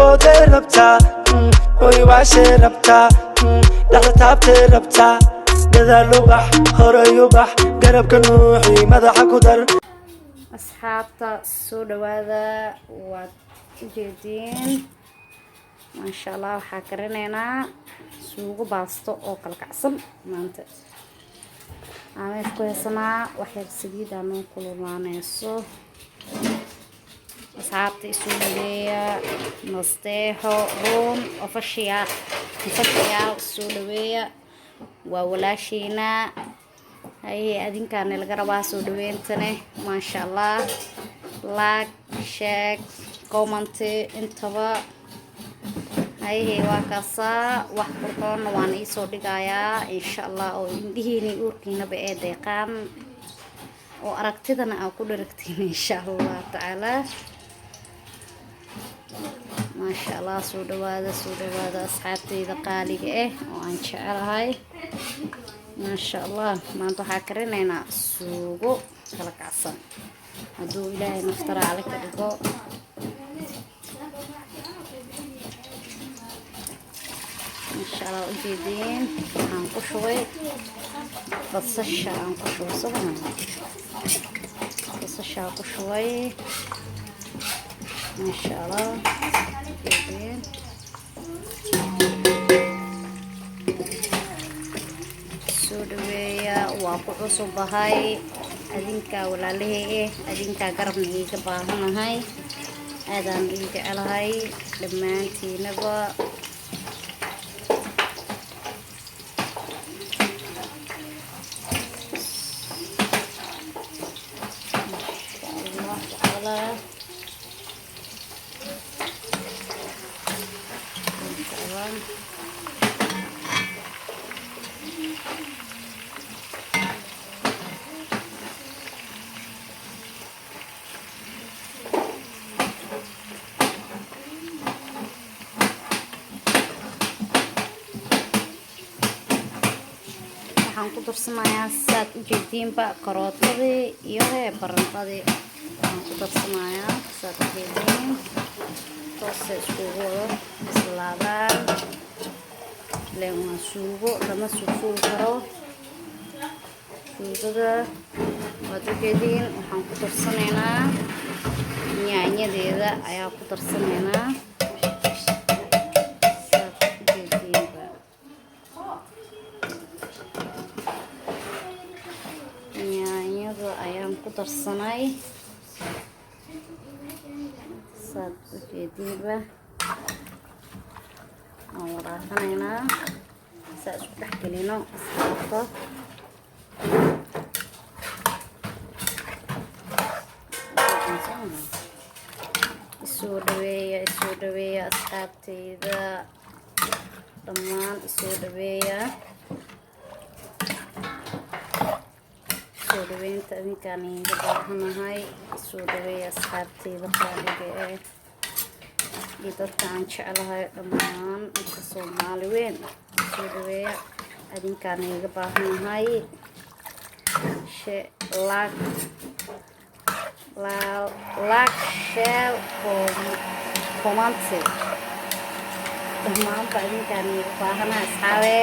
booday rabtaa way waashay rabtaa dhaxda taabtay rabtaa gadaal u bax horay u bax garabka nuuxii madaxa ku dar asxaabta soo dhawaada waad ujeediin maasha Allah waxaa karinaynaa suugo baasto oo kala kacsan maanta aan ku haysanaa wax yar saliid aan ku kululaanayso asxaabta isu dhaweeya nasteexo roon official soo dhaweeya waa walaashiina hay adinkaan laga rabaa soo dhaweentane maasha Allah like share comment intaba hay waa kaasa wax qurxoon waan ii soo dhigayaa insha Allah oo indhihiina uurkiinaba ee deeqaan oo aragtidana aan ku dharagtiin insha Allah taala maasha Allah soo dhawaada asxaabtayda qaaliga oo aan jecelahay maasha Allah maanta waxaa karinaynaa suugo kala kacsan hadduu ilaahay naftara cali ka dhigo insha Allah ujeediin waxaan ku shubay basasha aan ku shubay sabana basasha ku shubay masha Allah ujeediin soo dhaweeya waa ku cusubahay adinka walaalahay adinka garabna iga baahanahay aadaan ii jecelahay dhammaantiinaba waxaan ku darsanayaa saad u jeediinba karootadii iyo barandadii waxaan ku darsanayaa saad u jeediin toose iskugu wado islaadaan leen waa suugo lama suufuul karo suugada waad u jeediin waxaan ku darsanaynaa yaanyadeeda ayaa ku darsanaynaa ayaan ku darsanay saad u jeediinba waan waraaqanaynaa saa isku dhex gelino asxaabta isoo dhaweeya asxaabtayda dhammaan isoo dhaweeya soo dhaweynta adinkaan iga baahanahay soo dhaweeya asxaabtayda qaaliga iyo dadka aan jecelahay dhammaan inta Soomaali weyn soo dhaweeya adinkaan iga baahanahay share comment dhammaan adinkaan iga baahanahay asxaabe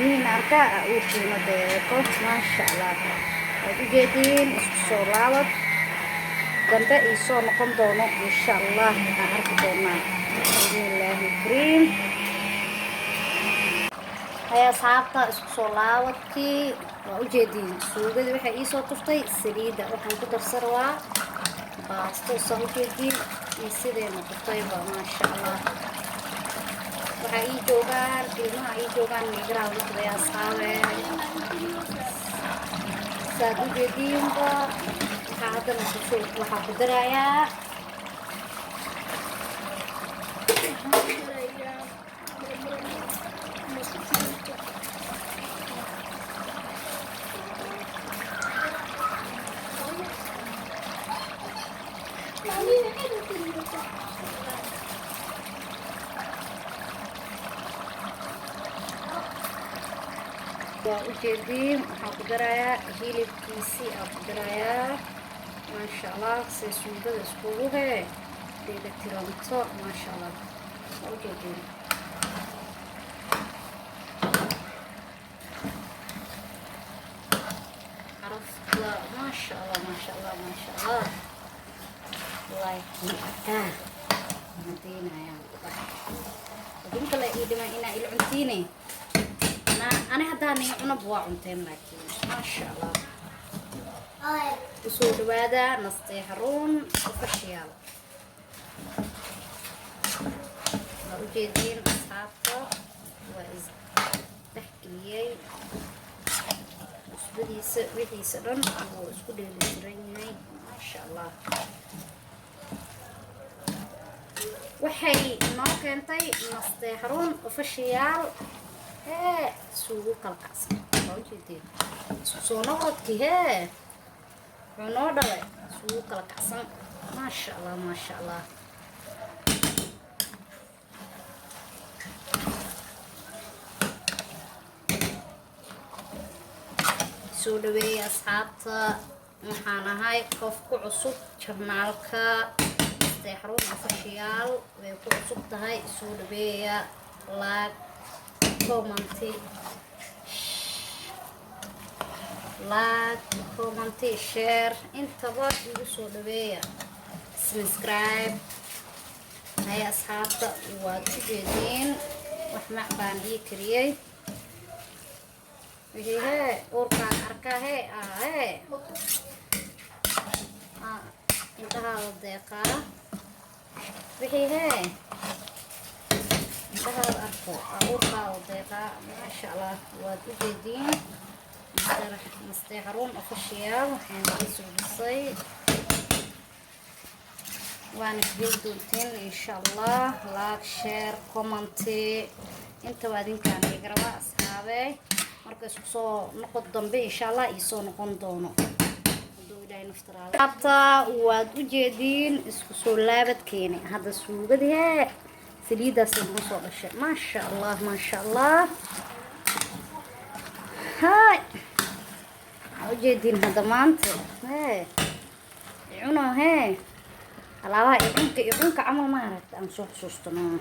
من أركاء وشينا ديكو ما شاء الله وجدين الصلاة كنت إيسو نقوم دونه إن شاء الله أعرف دونا بسم الله الكريم هيا صعبة الصلاة كي وجدين سوق ده بحي إيسو تفتي سريدة وحن كتر سروا باستو سوكيدين يصير نقطة ما شاء الله waxay joogaan ilmaha ay joogaan migraha wada asxaabe saad u jeediinba waxaa haddana waxaa ku darayaa ujeediin waxaan ku darayaa hilibkiisii aan ku darayaa ما شاء الله سيسودا اسكوغه ديدا تيرانتو ما شاء الله اوكي عرفت ما شاء الله ما شاء الله ما شاء الله الله يحفظك مدينة يا ودين كلا إيدي ما إنا إلى عنتيني أنا هداني أنا بوا عنتين لكن ما شاء الله وسود هذا نستيحرون وفشيال موجودين أصحابته وإز تحكيلي وحي سرن واسكو ديليسريني ما شاء الله waxay noo keentay nasteexrun ofashiyaal suugu kala kacsan waa ujeedeen soo noqodkii wuxuu noo dhalay suugu kala kacsan maasha allah maasha allah soo dhaweeyay asxaabta waxaan ahay qof ku cusub jarnaalka nasteexrun ofashiyaal way ku cusub tahay soo dhaweeya like comment share intaba igu soo dhaweeya subscribe hay asxaabta waad u jeediin wax mac baan ii kariyey wixii uurkaan arkaa indhahaada deeqaa wixii indhahaada arko uurkaada deeqaa maasha allah waad u jeediin nasteexrun ofashiyaal waxaan ii soo dhisay waana isgeli doonteen insha allah like share comment intaba adinkaan iga rabaa asxaabe marka isku soo noqon dambe insha allah iisoo noqon doono abta waad u jeediin isku soo laabadkeeni hadda suugadii saliidaas inoo soo dhashay maasha allah maasha allah هاي وجدين هذا مانت هاي يعونو هاي هلا يعونك عمل ما عرفت أنا شو حسوستنا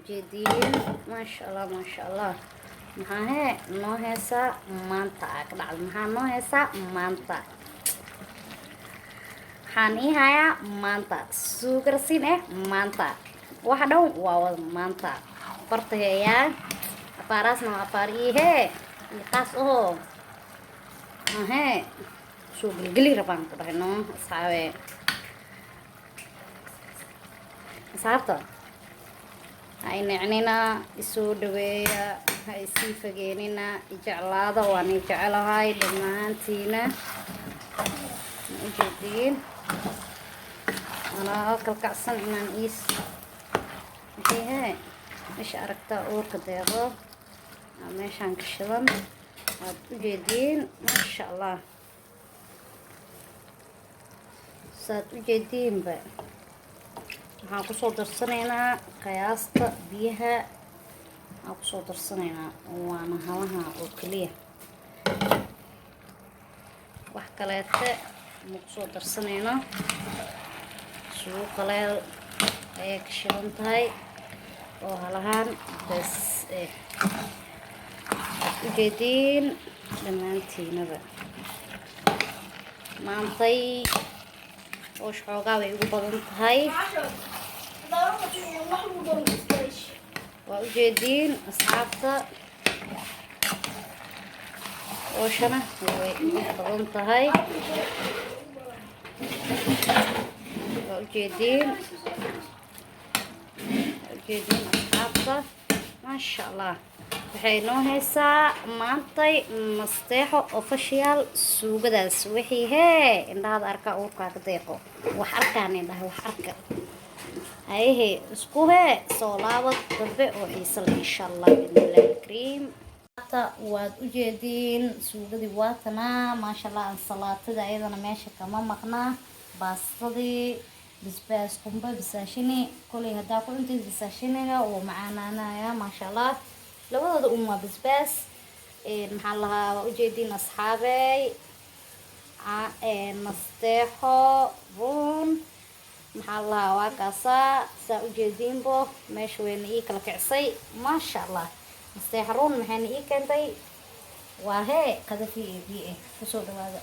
جدين ما شاء الله ما شاء الله محاه نو هسا مانتا كده محاه نو هسا مانتا حاني هيا مانتا سوكرسين مانتا واحدة واو مانتا برتهيا paras no apari ikas so gili rabang ko no sabe sabta ay nacnina isu dhaweeya hay si fageenina jeclaada waan jecelahay dhamaantiina ujeedin ana kalkacsan inaan مش أركتا أورك ديغو ماشان كشلن هاد ujeedin ما شاء الله saad ujeedin ba waxaan ku soo darsanaynaa qiyaasta biyaha waxaan ku soo darsanaynaa waana halaha oo kaliya wax kaleete ma ku soo darsanayno suuq qaleel ayay ka shidan tahay oo halahaan bas ujeedin dhammaantiinaba maantay oo xoogaa way ugu badan tahay waa ujeedin asxaabta oo shana way ugu badan tahay waa ujeedin asxaabta maasha allah waxay noo haysaa maantay nasteexo ofashiyaal suugadaas wixii indhahada arkaa uurkaa ka deeqo wax arkaan indhaha wax arka hayehe isku soo laabad dambe oo xiisa leh insha allah bidnillaahi alkariim waad ujeediin suugadii waatanaa maasha allah ansalaatada ayadana meesha kama maqnaa baastadii bisbaas qumba bisaashini kulay hadaa ku cunteed bisaashiniga oo macaanaanaya maasha allah labadooda uma bisbaas maxaa lahaa waa ujeediin asxaabey nasteexo run maxaa lahaa waa kaasaa saa ujeediinbo meesha wayna ii kala kicsay maasha allah nasteexo run maxayna ii keentay waa hee qadafi ee kusoo dhawaada